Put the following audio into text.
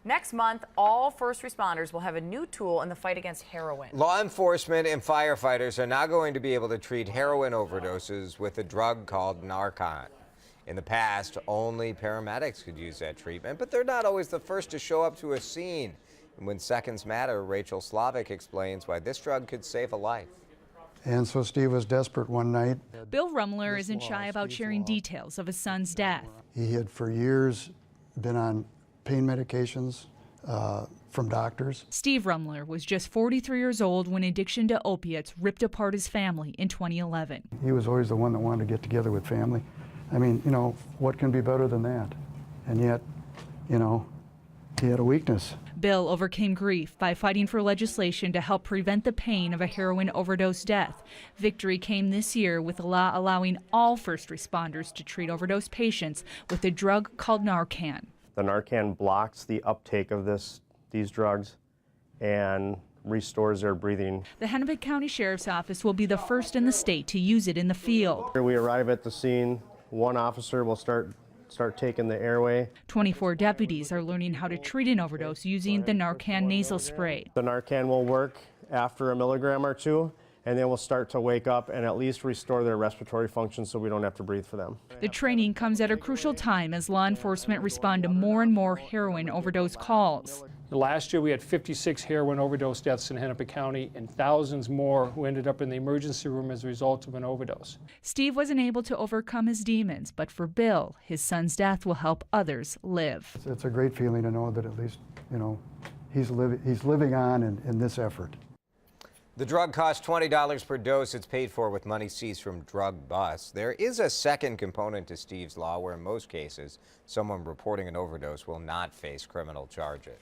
Next month, all first responders will have a new tool in the fight against heroin. Law enforcement and firefighters are now going to be able to treat heroin overdoses with a drug called Narcan. In the past, only paramedics could use that treatment, but they're not always the first to show up to a scene. And when seconds matter, Rachel Slavik explains why this drug could save a life. And so Steve was desperate one night. Bill Rumler isn't shy about sharing details of his son's death. He had for years been on pain medications from doctors. Steve Rumler was just 43 years old when addiction to opiates ripped apart his family in 2011. He was always the one that wanted to get together with family. I mean, you know, what can be better than that? And yet, you know, he had a weakness. Bill overcame grief by fighting for legislation to help prevent the pain of a heroin overdose death. Victory came this year with a law allowing all first responders to treat overdose patients with a drug called Narcan. The Narcan blocks the uptake of these drugs and restores their breathing. The Hennepin County Sheriff's Office will be the first in the state to use it in the field. We arrive at the scene, one officer will start taking the airway. 24 deputies are learning how to treat an overdose using the Narcan nasal spray. The Narcan will work after a milligram or two, and then we'll start to wake up and at least restore their respiratory function so we don't have to breathe for them. The training comes at a crucial time as law enforcement respond to more and more heroin overdose calls. Last year we had 56 heroin overdose deaths in Hennepin County and thousands more who ended up in the emergency room as a result of an overdose. Steve wasn't able to overcome his demons, but for Bill, his son's death will help others live. It's a great feeling to know that at least, you know, he's living on in this effort. The drug costs $20 per dose. It's paid for with money seized from drug busts. There is a second component to Steve's law where in most cases, someone reporting an overdose will not face criminal charges.